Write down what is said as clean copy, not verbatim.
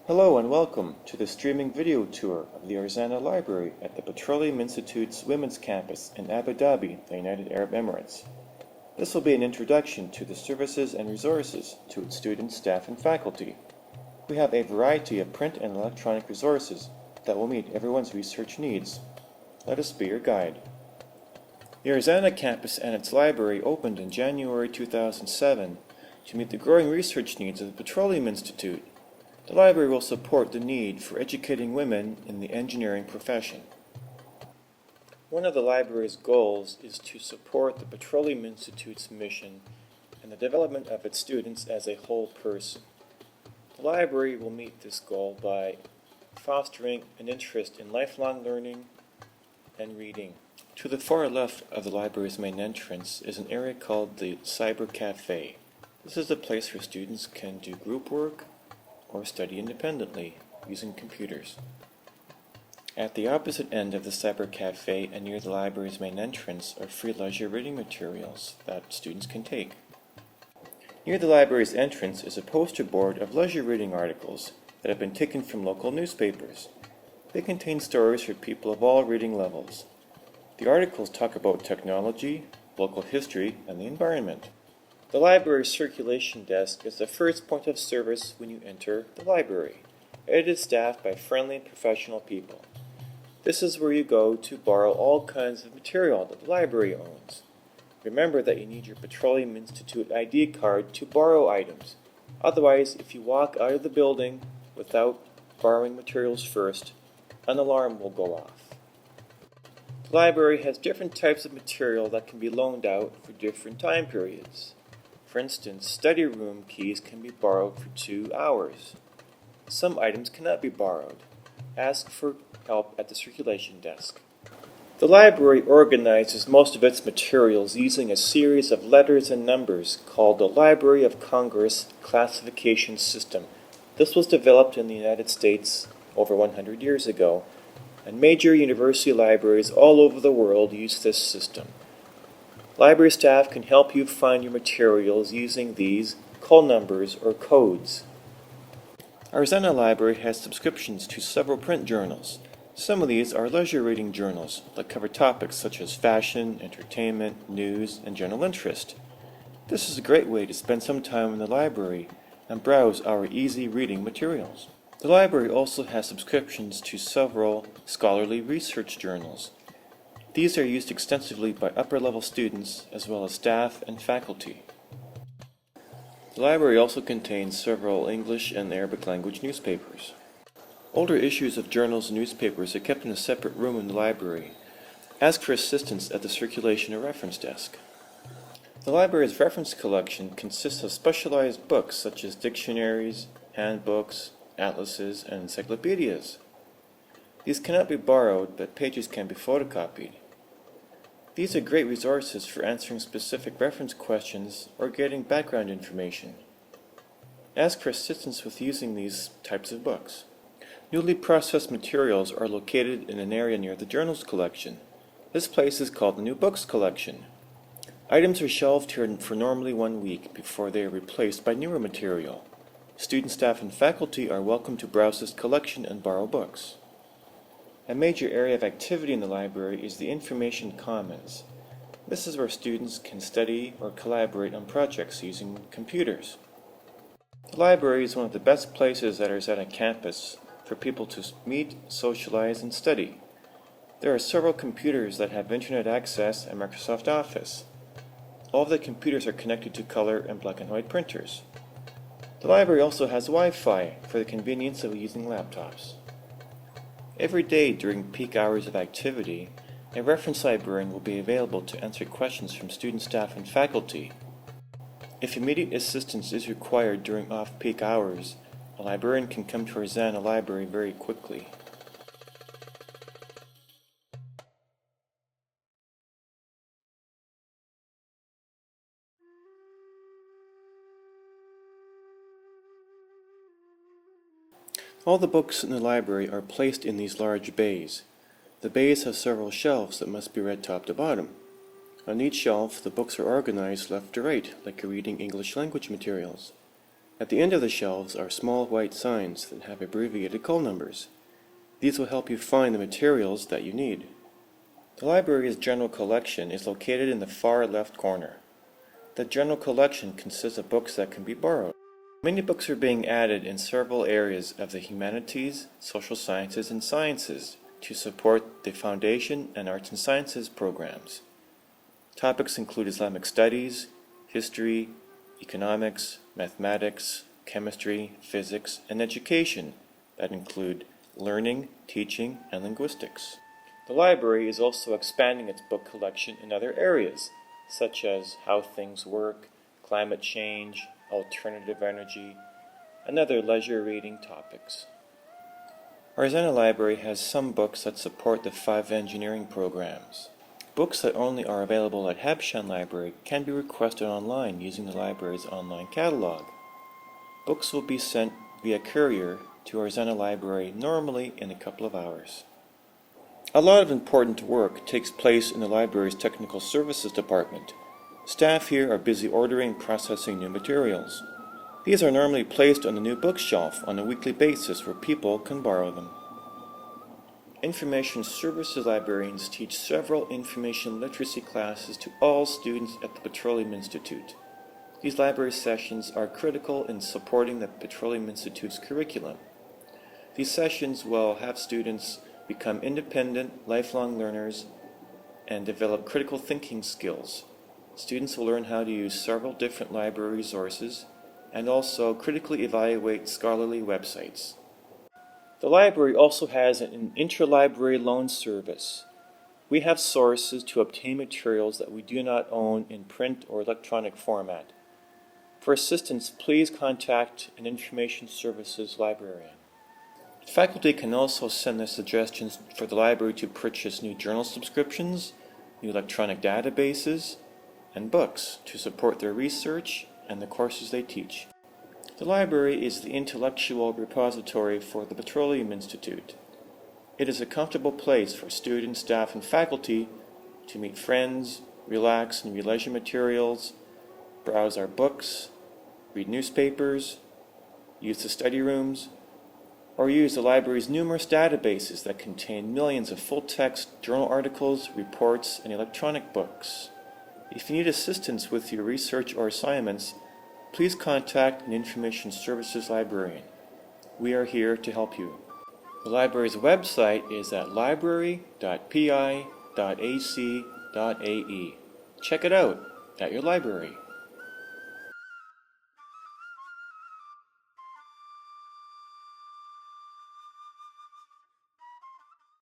Hello and welcome to the streaming video tour of the Arzanah Library at the Petroleum Institute's Women's Campus in Abu Dhabi, the United Arab Emirates. This will be an introduction to the services and resources to its students, staff, and faculty. We have a variety of print and electronic resources that will meet everyone's research needs. Let us be your guide. The Arzanah campus and its library opened in January 2007 to meet the growing research needs of the Petroleum Institute. The library will support the need for educating women in the engineering profession. One of the library's goals is to support the Petroleum Institute's mission and the development of its students as a whole person. The library will meet this goal by fostering an interest in lifelong learning and reading. To the far left of the library's main entrance is an area called the Cyber Cafe. This is a place where students can do group work or study independently using computers. At the opposite end of the Cyber Cafe and near the library's main entrance are free leisure reading materials that students can take. Near the library's entrance is a poster board of leisure reading articles that have been taken from local newspapers. They contain stories for people of all reading levels. The articles talk about technology, local history, and the environment. The library's circulation desk is the first point of service when you enter the library. It is staffed by friendly and professional people. This is where you go to borrow all kinds of material that the library owns. Remember that you need your Petroleum Institute ID card to borrow items. Otherwise, if you walk out of the building without borrowing materials first, an alarm will go off. The library has different types of material that can be loaned out for different time periods. For instance, study room keys can be borrowed for 2 hours. Some items cannot be borrowed. Ask for help at the circulation desk. The library organizes most of its materials using a series of letters and numbers called the Library of Congress classification system. This was developed in the United States over 100 years ago, and major university libraries all over the world use this system. Library staff can help you find your materials using these call numbers or codes. Arzanah Library has subscriptions to several print journals. Some of these are leisure reading journals that cover topics such as fashion, entertainment, news, and general interest. This is a great way to spend some time in the library and browse our easy reading materials. The library also has subscriptions to several scholarly research journals. These are used extensively by upper-level students as well as staff and faculty. The library also contains several English and Arabic language newspapers. Older issues of journals and newspapers are kept in a separate room in the library. Ask for assistance at the circulation or reference desk. The library's reference collection consists of specialized books such as dictionaries, handbooks, atlases, and encyclopedias. These cannot be borrowed, but pages can be photocopied. These are great resources for answering specific reference questions or getting background information. Ask for assistance with using these types of books. Newly processed materials are located in an area near the journals collection. This place is called the New Books Collection. Items are shelved here for normally 1 week before they are replaced by newer material. Student, staff, and faculty are welcome to browse this collection and borrow books. A major area of activity in the library is the Information Commons. This is where students can study or collaborate on projects using computers. The library is one of the best places at Arzanah campus for people to meet, socialize, and study. There are several computers that have internet access and Microsoft Office. All of the computers are connected to color and black and white printers. The library also has Wi-Fi for the convenience of using laptops. Every day during peak hours of activity, a reference librarian will be available to answer questions from student, staff, and faculty. If immediate assistance is required during off-peak hours, a librarian can come to Arzanah Library very quickly. All the books in the library are placed in these large bays. The bays have several shelves that must be read top to bottom. On each shelf, the books are organized left to right, like you're reading English language materials. At the end of the shelves are small white signs that have abbreviated call numbers. These will help you find the materials that you need. The library's general collection is located in the far left corner. The general collection consists of books that can be borrowed. Many books are being added in several areas of the humanities, social sciences, and sciences to support the foundation and arts and sciences programs. Topics include Islamic studies, history, economics, mathematics, chemistry, physics, and education that include learning, teaching, and linguistics. The library is also expanding its book collection in other areas, such as how things work, climate change, alternative energy, and other leisure reading topics. Arzanah Library has some books that support the 5 engineering programs. Books that only are available at Habshan Library can be requested online using the library's online catalog. Books will be sent via courier to Arzanah Library normally in a couple of hours. A lot of important work takes place in the library's technical services department. Staff here are busy ordering and processing new materials. These are normally placed on the new bookshelf on a weekly basis where people can borrow them. Information services librarians teach several information literacy classes to all students at the Petroleum Institute. These library sessions are critical in supporting the Petroleum Institute's curriculum. These sessions will have students become independent, lifelong learners and develop critical thinking skills. Students will learn how to use several different library resources and also critically evaluate scholarly websites. The library also has an interlibrary loan service. We have sources to obtain materials that we do not own in print or electronic format. For assistance, please contact an information services librarian. Faculty can also send their suggestions for the library to purchase new journal subscriptions, new electronic databases, and books to support their research and the courses they teach. The library is the intellectual repository for the Petroleum Institute. It is a comfortable place for students, staff, and faculty to meet friends, relax and read leisure materials, browse our books, read newspapers, use the study rooms, or use the library's numerous databases that contain millions of full-text journal articles, reports, and electronic books. If you need assistance with your research or assignments, please contact an information services librarian. We are here to help you. The library's website is at library.pi.ac.ae. Check it out at your library.